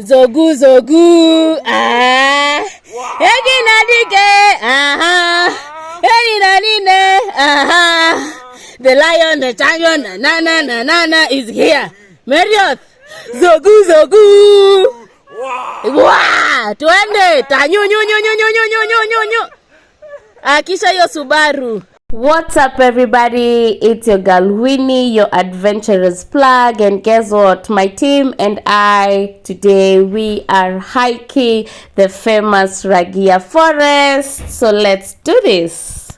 Zogu zogu, Egi nadike, Egi nadine, The lion, the champion, na is here. Marriott, zogu zogu. Wow, tuende, tanyo nyo. Kisha yo Subaru. What's up everybody, it's your girl Winnie, your adventurous plug, and guess what, my team and I today we are hiking the famous Ragia forest. So let's do this.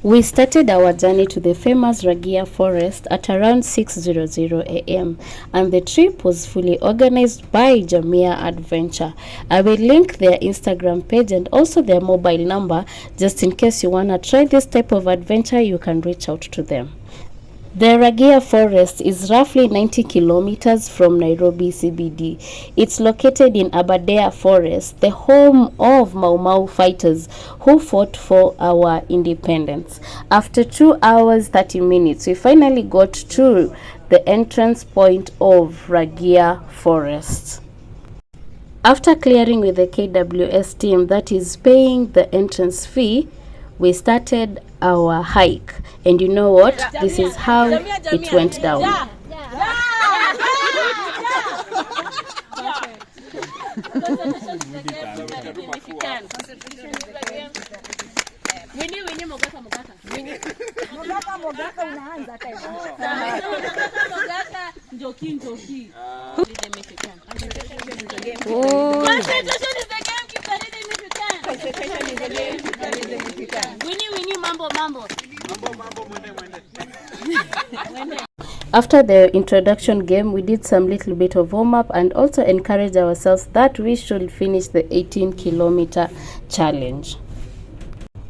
We started our journey to the famous Ragia forest at around 6:00 a.m. and the trip was fully organized by JAMIA Adventure. I will link their Instagram page and also their mobile number just in case you want to try this type of adventure. You can reach out to them. The Ragia forest is roughly 90 kilometers from Nairobi CBD. It's located in Aberdare forest, the home of Mau Mau fighters who fought for our independence. After 2 hours 30 minutes, we finally got to the entrance point of Ragia forest. After clearing with the KWS team that is paying the entrance fee, we started our hike, and you know what, this is how it went down. After the introduction game, we did some little bit of warm-up and also encouraged ourselves that we should finish the 18-kilometer challenge.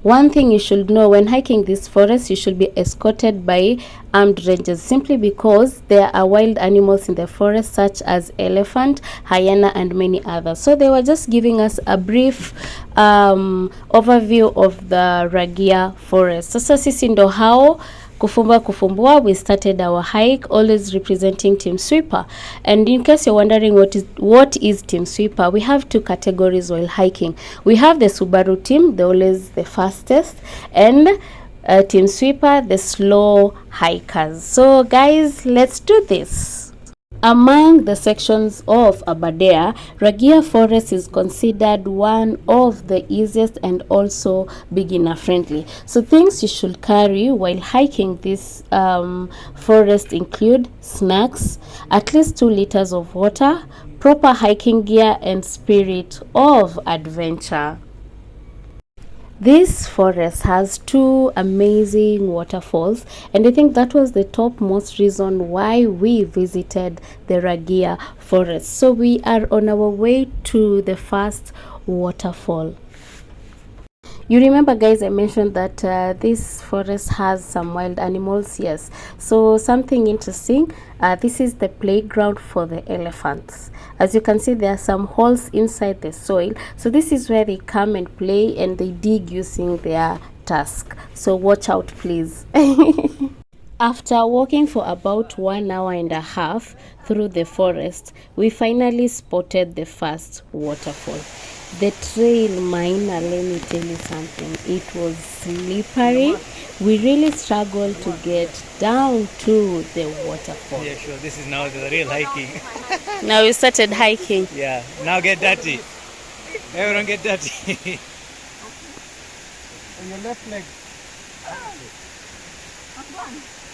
One thing you should know, when hiking this forest, you should be escorted by armed rangers simply because there are wild animals in the forest such as elephant, hyena, and many others. So they were just giving us a brief overview of the Ragia forest. Sasa sisi ndo hao kufumbua, we started our hike, always representing Team Sweeper. And in case you're wondering what is Team Sweeper, we have two categories while hiking. We have the Subaru team, they're always the fastest, and Team Sweeper, the slow hikers. So guys, let's do this. Among the sections of Aberdare, Ragia Forest is considered one of the easiest and also beginner friendly. So things you should carry while hiking this forest include snacks, at least 2 liters of water, proper hiking gear, and spirit of adventure. This forest has 2 amazing waterfalls, and I think that was the topmost reason why we visited the Ragia forest. So we are on our way to the first waterfall. You remember guys, I mentioned that this forest has some wild animals. Yes, so something interesting, this is the playground for the elephants. As you can see, there are some holes inside the soil, so this is where they come and play and they dig using their tusk. So watch out please. After walking for about 1 hour and a half through the forest, we finally spotted the first waterfall. The trail, Maina, let me tell you something, it was slippery. We really struggled to get down to the waterfall. Yeah, sure, this is now the real hiking. Now we started hiking. Yeah, now get dirty. Everyone get dirty. On your left leg.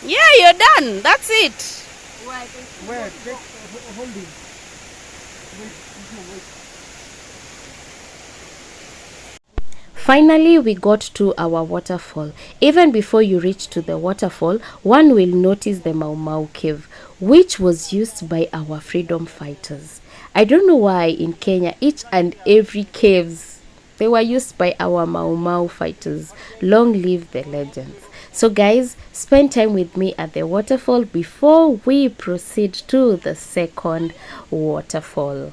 Yeah, you're done. That's it. Where? Hold it. Wait. Finally, we got to our waterfall. Even before you reach to the waterfall, one will notice the Mau Mau cave, which was used by our freedom fighters. I don't know why in Kenya each and every caves, they were used by our Mau Mau fighters. Long live the legends. So guys, spend time with me at the waterfall before we proceed to the second waterfall.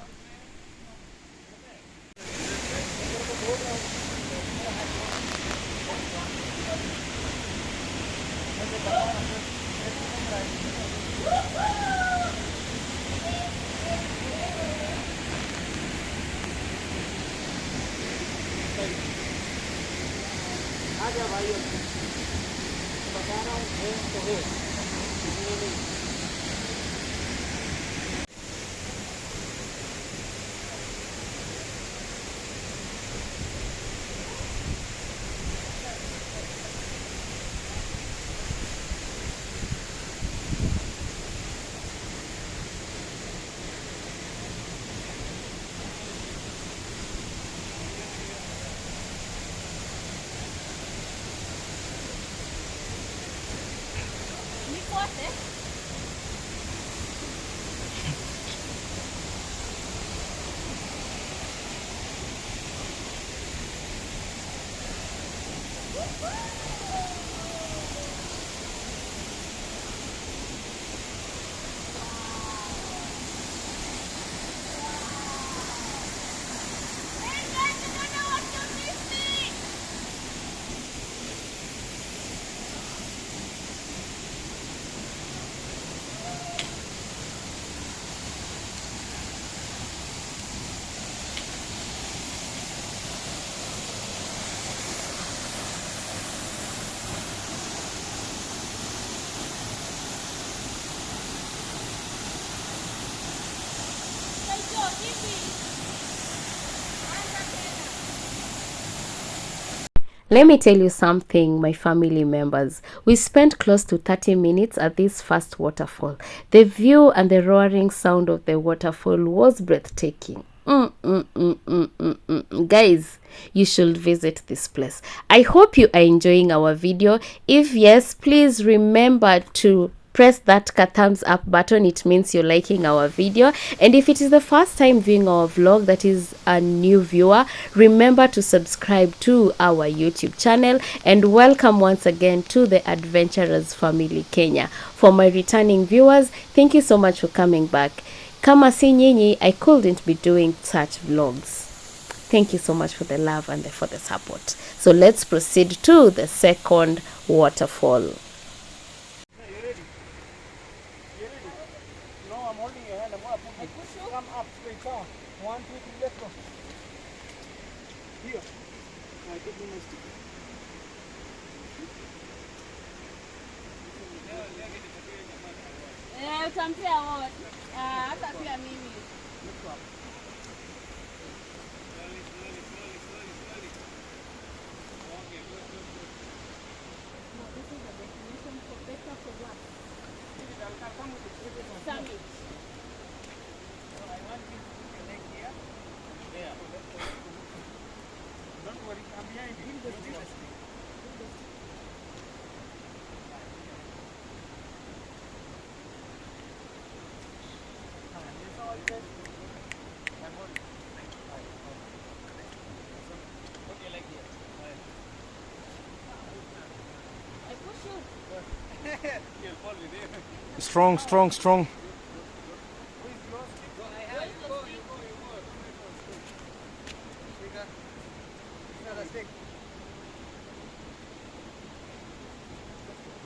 Let me tell you something, my family members. We spent close to 30 minutes at this first waterfall. The view and the roaring sound of the waterfall was breathtaking. Guys, you should visit this place. I hope you are enjoying our video. If yes, please remember to press that thumbs up button. It means you're liking our video. And if it is the first time viewing our vlog, that is a new viewer, remember to subscribe to our YouTube channel. And welcome once again to the Adventurers Family Kenya. For my returning viewers, thank you so much for coming back. Kama si nyinyi, I couldn't be doing such vlogs. Thank you so much for the love and for the support. So let's proceed to the second waterfall. Come up, straight down. 1, 2, 3, let's go. Here. I take my stick. Utampea wote. Hata pia mimi. This is the definition for better for what? Summit. Don't worry, I'm behind you. I push you. Strong, strong, strong.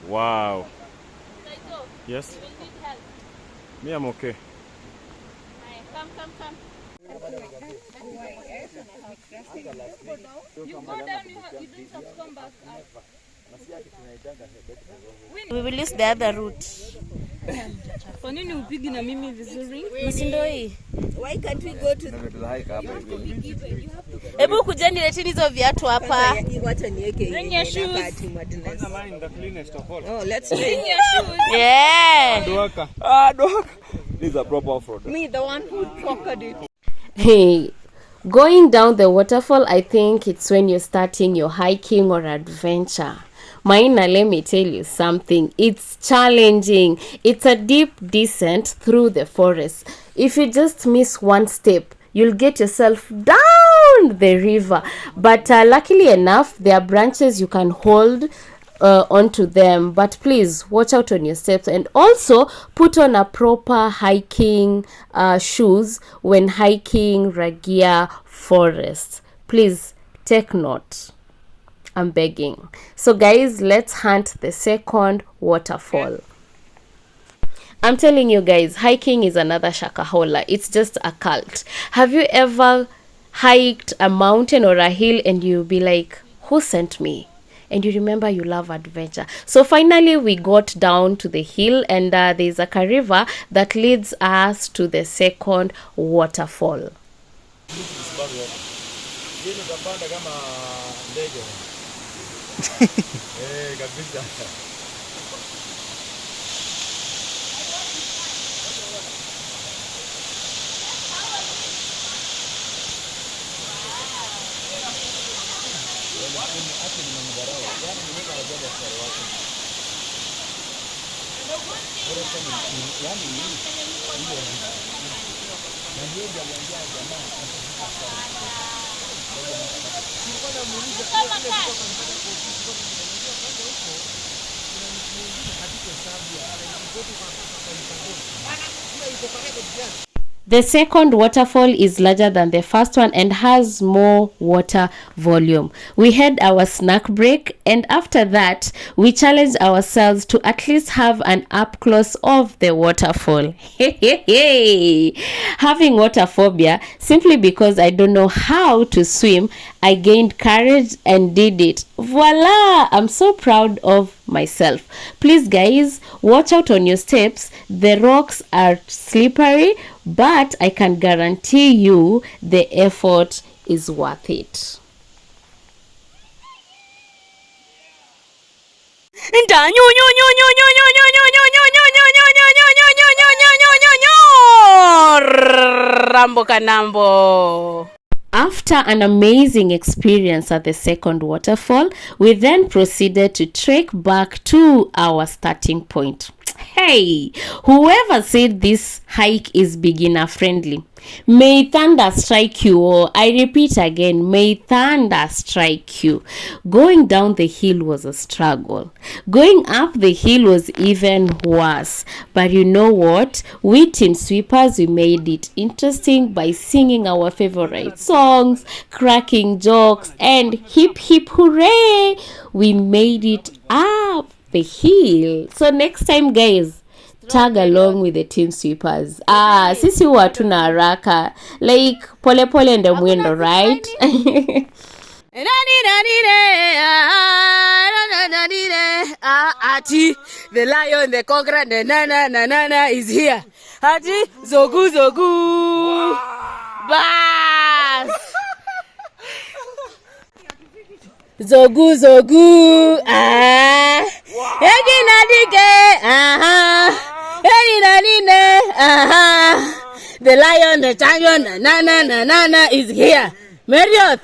Wow. Saito, Yes. you will need help. Me, I'm okay. Come. You go down, you don't have to come back up. We will use the other route. Kwa nini upigi na mimi vizuri? Msindo hii. Why can't we go to Hebu kujeni leteni hizo viatu hapa. Bring your shoes. The cleanest of all. Oh, let's Bring try. your shoes. Yeah. Doaka. This is a proper off-road. Me, the one who conquered it. Hey, going down the waterfall, I think it's when you're starting your hiking or adventure. Maina, let me tell you something. It's challenging. It's a deep descent through the forest. If you just miss one step, you'll get yourself down the river. But luckily enough, there are branches you can hold onto them, but please watch out on your steps, and also put on a proper hiking shoes when hiking Ragia forest. Please take note, I'm begging. So guys, let's hunt the second waterfall. I'm telling you guys, hiking is another shakahola. It's just a cult. Have you ever hiked a mountain or a hill and you be like, who sent me? And you remember you love adventure. So finally we got down to the hill, and there's a river that leads us to the second waterfall. The second waterfall is larger than the first one and has more water volume. We had our snack break, and after that we challenged ourselves to at least have an up close of the waterfall. Having water phobia simply because I don't know how to swim, I gained courage and did it. Voila! I'm so proud of myself. Please guys, watch out on your steps. The rocks are slippery, but I can guarantee you the effort is worth it. Rambo Kanambo. After an amazing experience at the second waterfall, we then proceeded to trek back to our starting point. Hey, whoever said this hike is beginner friendly, may thunder strike you. Or I repeat again, may thunder strike you. Going down the hill was a struggle. Going up the hill was even worse. But you know what? We team sweepers, we made it interesting by singing our favorite songs, cracking jokes, and hip hip hooray! We made it up the hill. So next time guys, tag along with the team sweepers. Sisi huwa hatuna haraka, like pole pole ndio mwendo, right? Ati the lion, the conqueror, the na is here. Ati zogu zogu. Bas. Zogu zogu. Egi nadike. Egi nadine. The lion, the champion, na is here. Marriott.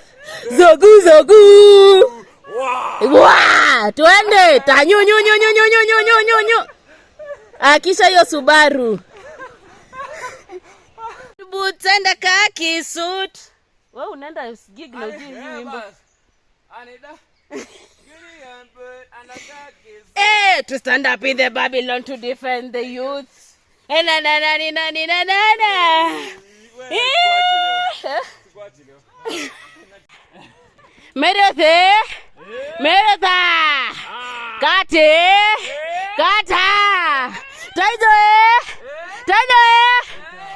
Zogu zogu. Wow, tuende tanyu nyu nyu nyu nyu nyu nyu nyu nyu. Kisha hiyo Subaru. Boots and a khaki suit. Wewe unaenda gig na ujui wimbo. Eh, to stand up in the Babylon to defend the youth. Na na na na na na. Merete. Mereta. Kate. Kata. Taijo. Taijo.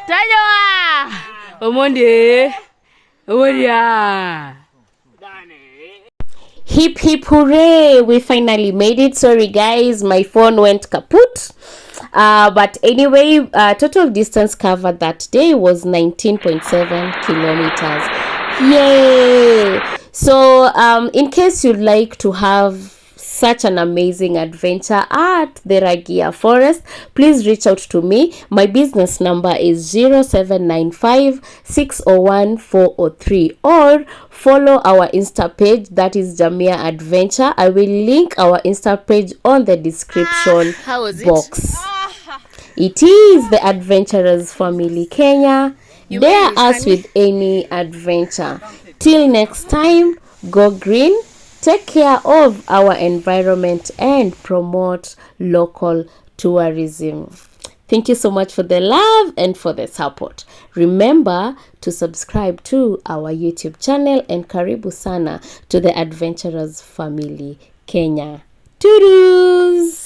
Taijo. Omonde. Oria. Hip hip hooray, we finally made it. Sorry guys, my phone went kaput. But anyway, total distance covered that day was 19.7 kilometers. Yay! So in case you'd like to have such an amazing adventure at the Ragia forest, please reach out to me. My business number is 0795 601 403, or follow our Insta page, that is JAMIA Adventure. I will link our Insta page on the description How was it? box. It is the Adventurers Family Kenya. Dare us with any adventure. Till next time, go green, take care of our environment, and promote local tourism. Thank you so much for the love and for the support. Remember to subscribe to our YouTube channel, and karibu sana to the Adventurers Family Kenya. Toodles!